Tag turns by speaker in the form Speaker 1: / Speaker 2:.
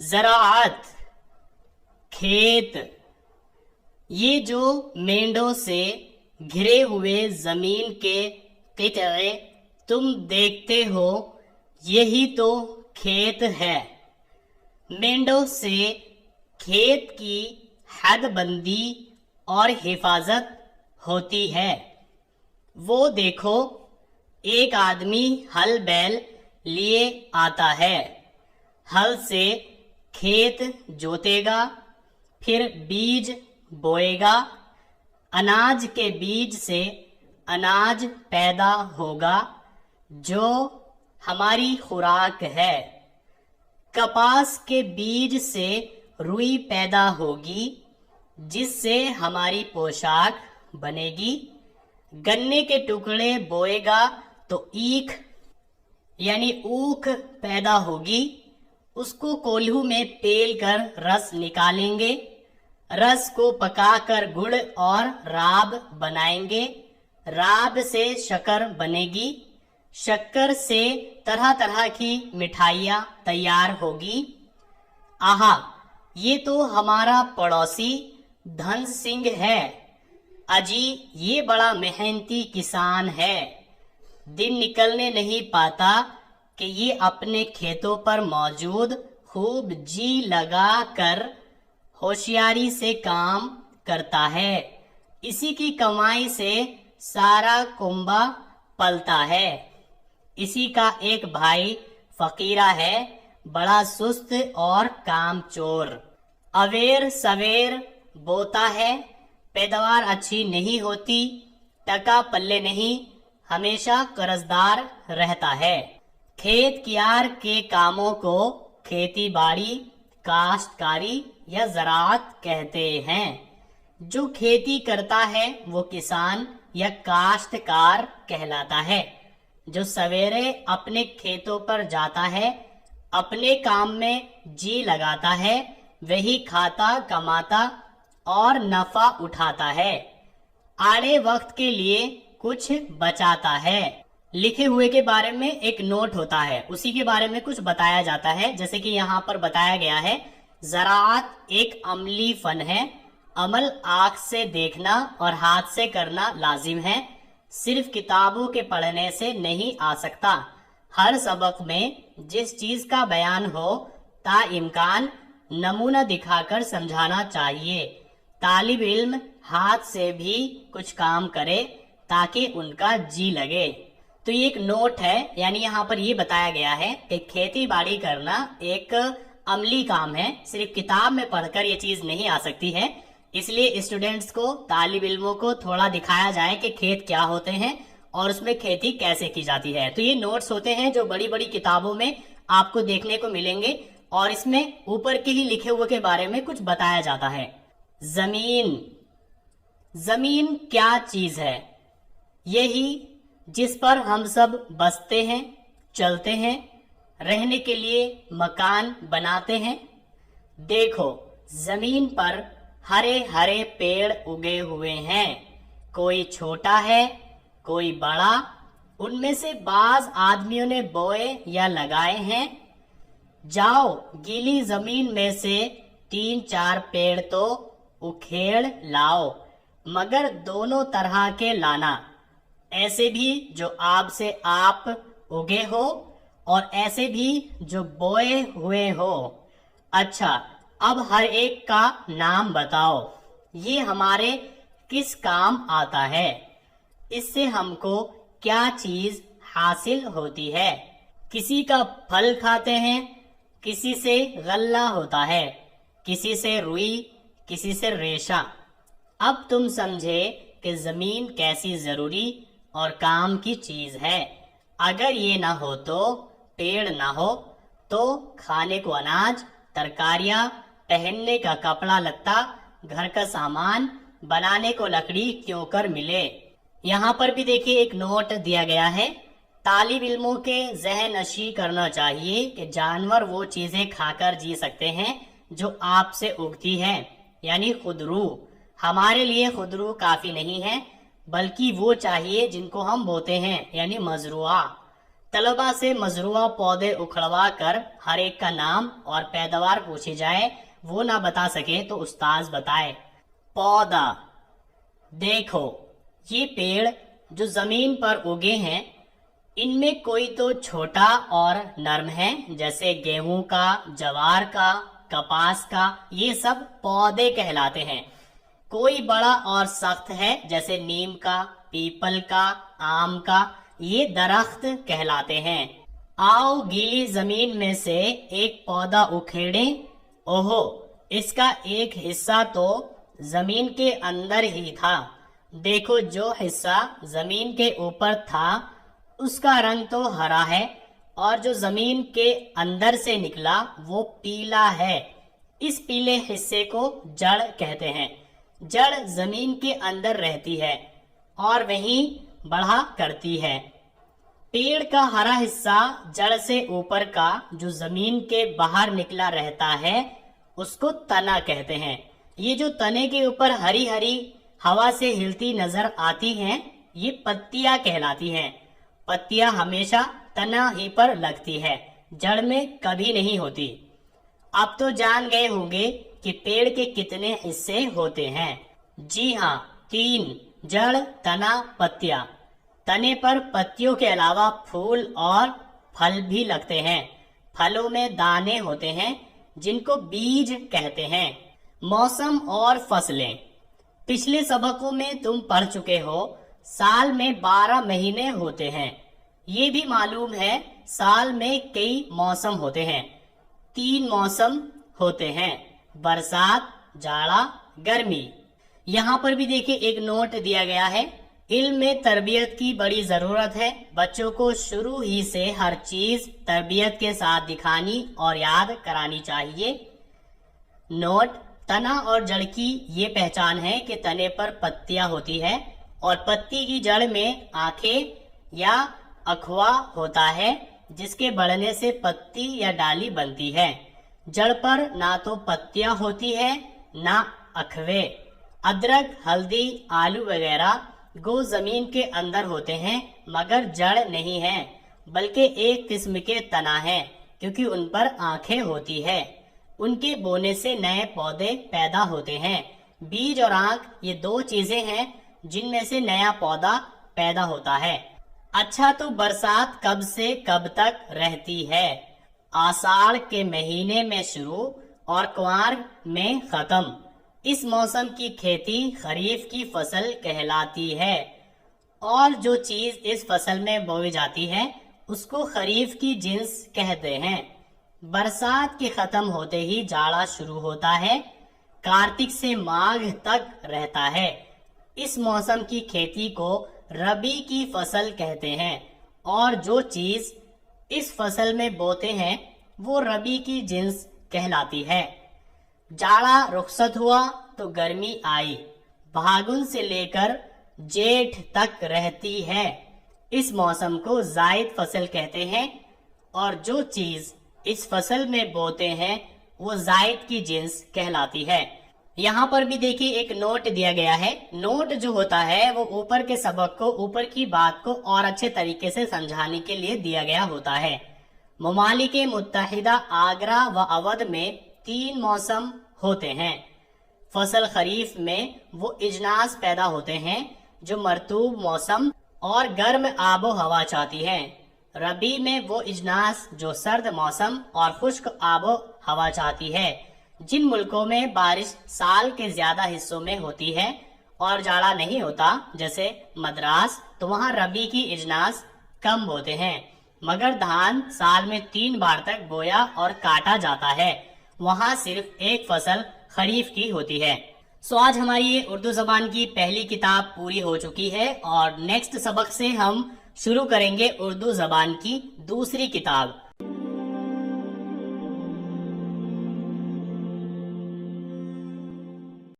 Speaker 1: زراعت کھیت، یہ جو مینڈوں سے گھرے ہوئے زمین کے قطعے تم دیکھتے ہو یہی تو کھیت ہے۔ مینڈوں سے کھیت کی حد بندی اور حفاظت ہوتی ہے۔ وہ دیکھو ایک آدمی ہل بیل لیے آتا ہے، ہل سے کھیت جوتے گا، پھر بیج بوئے گا، اناج کے بیج سے اناج پیدا ہوگا جو ہماری خوراک ہے، کپاس کے بیج سے روئی پیدا ہوگی جس سے ہماری پوشاک بنے گی، گنے کے ٹکڑے بوئے گا تو ایکھ یعنی اوکھ پیدا ہوگی، اس کو کولہو میں پیل کر رس نکالیں گے، رس کو پکا کر گڑ اور راب بنائیں گے، راب سے شکر بنے گی، شکر سے طرح طرح کی مٹھائیاں تیار ہوگی۔ آہا، یہ تو ہمارا پڑوسی دھن سنگھ ہے، اجی یہ بڑا محنتی کسان ہے، دن نکلنے نہیں پاتا کہ یہ اپنے کھیتوں پر موجود خوب جی لگا کر ہوشیاری سے کام کرتا ہے، اسی کی کمائی سے سارا کنبہ پلتا ہے۔ اسی کا ایک بھائی فقیرہ ہے، بڑا سست اور کام چور، اویر سویر بوتا ہے، پیداوار اچھی نہیں ہوتی، ٹکا پلے نہیں، ہمیشہ قرضدار رہتا ہے۔ کھیت کیار کے کاموں کو کھیتی باڑی، کاشتکاری یا زراعت کہتے ہیں۔ جو کھیتی کرتا ہے وہ کسان یا کاشتکار کہلاتا ہے۔ جو سویرے اپنے کھیتوں پر جاتا ہے، اپنے کام میں جی لگاتا ہے، وہی کھاتا کماتا اور نفع اٹھاتا ہے، آڑے وقت کے لیے کچھ بچاتا ہے۔ لکھے ہوئے کے بارے میں ایک نوٹ ہوتا ہے، اسی کے بارے میں کچھ بتایا جاتا ہے، جیسے کہ یہاں پر بتایا گیا ہے زراعت ایک عملی فن ہے، عمل آنکھ سے دیکھنا اور ہاتھ سے کرنا لازم ہے، صرف کتابوں کے پڑھنے سے نہیں آ سکتا، ہر سبق میں جس چیز کا بیان ہو تا امکان نمونہ دکھا کر سمجھانا چاہیے، طالب علم ہاتھ سے بھی کچھ کام کرے تاکہ ان کا جی لگے۔ تو یہ ایک نوٹ ہے، یعنی یہاں پر یہ بتایا گیا ہے کہ کھیتی باڑی کرنا ایک عملی کام ہے، صرف کتاب میں پڑھ کر یہ چیز نہیں آ سکتی ہے، اس لیے اسٹوڈنٹس کو، طالب علموں کو تھوڑا دکھایا جائے کہ کھیت کیا ہوتے ہیں اور اس میں کھیتی کیسے کی جاتی ہے۔ تو یہ نوٹس ہوتے ہیں جو بڑی بڑی کتابوں میں آپ کو دیکھنے کو ملیں گے، اور اس میں اوپر کے ہی لکھے ہوئے کے بارے میں کچھ بتایا جاتا ہے۔ زمین، زمین کیا چیز ہے؟ یہی جس پر ہم سب بستے ہیں، چلتے ہیں، رہنے کے لیے مکان بناتے ہیں۔ دیکھو زمین پر ہرے ہرے پیڑ اگے ہوئے ہیں، کوئی چھوٹا ہے کوئی بڑا، ان میں سے بعض آدمیوں نے بوئے یا لگائے ہیں۔ جاؤ گیلی زمین میں سے 3-4 پیڑ تو اکھیڑ لاؤ، مگر دونوں طرح کے لانا، ایسے بھی جو آپ سے آپ اگے ہو اور ایسے بھی جو بوئے ہوئے ہو۔ اچھا، اب ہر ایک کا نام بتاؤ، یہ ہمارے کس کام آتا ہے؟ اس سے ہم کو کیا چیز حاصل ہوتی ہے؟ کسی کا پھل کھاتے ہیں، کسی سے غلہ ہوتا ہے، کسی سے روئی، کسی سے ریشہ۔ اب تم سمجھے کہ زمین کیسی ضروری اور کام کی چیز ہے۔ اگر یہ نہ ہو تو، پیڑ نہ ہو تو کھانے کو اناج، ترکاریاں، پہننے کا کپڑا لتا، گھر کا سامان، بنانے کو لکڑی کیوں کر ملے۔ یہاں پر بھی دیکھیے ایک نوٹ دیا گیا ہے، طالب علموں کے ذہن نشی کرنا چاہیے کہ جانور وہ چیزیں کھا کر جی سکتے ہیں جو آپ سے اگتی ہیں، یعنی خودرو۔ ہمارے لیے خودرو کافی نہیں ہے، بلکہ وہ چاہیے جن کو ہم بوتے ہیں، یعنی مزروعہ۔ तलबा से मजरूआ पौधे उखड़वा कर हर एक का नाम और पैदावार पूछी जाए, वो ना बता सके तो उस्ताद बताए। पौधा, देखो ये पेड़ जो जमीन पर उगे हैं, इनमें कोई तो छोटा और नरम है, जैसे गेहूं का, जवार का, कपास का, ये सब पौधे कहलाते हैं। कोई बड़ा और सख्त है, जैसे नीम का, पीपल का, आम का, ये दरख्त कहलाते हैं। आओ गीली जमीन में से एक पौधा उखेड़ें। ओहो, इसका एक हिस्सा तो जमीन के अंदर ही था। देखो, जो हिस्सा जमीन के ऊपर था उसका रंग तो हरा है, और जो जमीन के अंदर से निकला वो पीला है। इस पीले हिस्से को जड़ कहते हैं। जड़ जमीन के अंदर रहती है और वहीं बढ़ा करती है। पेड़ का हरा हिस्सा जड़ से ऊपर का जो जमीन के बाहर निकला रहता है उसको तना कहते हैं। ये जो तने के ऊपर हरी हरी हवा से हिलती नजर आती हैं, ये पत्तियां कहलाती हैं। पत्तियां हमेशा तना ही पर लगती है, जड़ में कभी नहीं होती। अब तो जान गए होंगे कि पेड़ के कितने हिस्से होते हैं। जी हाँ, 3, जड़, तना, पत्तियां। तने पर पत्तियों के अलावा फूल और फल भी लगते हैं। फलों में दाने होते हैं जिनको बीज कहते हैं। मौसम और फसलें, पिछले सबकों में तुम पढ़ चुके हो, साल में 12 महीने होते हैं। ये भी मालूम है साल में कई मौसम होते हैं। 3 मौसम होते हैं, बरसात, जाड़ा, गर्मी। यहाँ पर भी देखिए एक नोट दिया गया है। इल्म में तरबियत की बड़ी जरूरत है। बच्चों को शुरू ही से हर चीज तरबियत के साथ दिखानी और याद करानी चाहिए। नोट, तना और जड़ की ये पहचान है कि तने पर पत्तियां होती है और पत्ती की जड़ में आंखें या अखवा होता है, जिसके बढ़ने से पत्ती या डाली बनती है। जड़ पर ना तो पत्तियां होती है ना अखवे। अदरक, हल्दी, आलू वगैरह गो जमीन के अंदर होते हैं, मगर जड़ नहीं है, बल्कि एक किस्म के तना है, क्योंकि उन पर आंखें होती है। उनके बोने से नए पौधे पैदा होते हैं। बीज और आंख ये 2 चीजें हैं जिनमें से नया पौधा पैदा होता है। अच्छा, तो बरसात कब से कब तक रहती है? आषाढ़ के महीने में शुरू और क्वार में खत्म। इस मौसम की खेती खरीफ की फसल कहलाती है, और जो चीज इस फसल में बोई जाती है उसको खरीफ की जिन्स कहते हैं। बरसात के खत्म होते ही जाड़ा शुरू होता है, कार्तिक से माघ तक रहता है। इस मौसम की खेती को रबी की फसल कहते हैं, और जो चीज इस फसल में बोते हैं वो रबी की जिन्स कहलाती है। जाड़ा रुखसत हुआ तो गर्मी आई, फागुन से लेकर जेठ तक रहती है। इस मौसम को जायद फसल कहते हैं, और जो चीज इस फसल में बोते हैं वो जायद की जिन्स कहलाती है। यहाँ पर भी देखिए एक नोट दिया गया है। नोट जो होता है वो ऊपर के सबक को, ऊपर की बात को और अच्छे तरीके से समझाने के लिए दिया गया होता है। ममालिके मुत्तहिदा आगरा व अवध में 3 मौसम होते हैं। फसल खरीफ में वो इजनास पैदा होते हैं जो मरतूब मौसम और गर्म आबो हवा चाहती है। रबी में वो इजनास जो सर्द मौसम और खुश्क आबो हवा चाहती है। जिन मुल्कों में बारिश साल के ज्यादा हिस्सों में होती है और जाड़ा नहीं होता, जैसे मद्रास, तो वहाँ रबी की इजनास कम बोते हैं, मगर धान साल में 3 बार तक बोया और काटा जाता है। वहाँ सिर्फ एक फसल खरीफ की होती है। सो आज हमारी ये उर्दू जबान की पहली किताब पूरी हो चुकी है, और नेक्स्ट सबक से हम शुरू करेंगे उर्दू जबान की दूसरी किताब।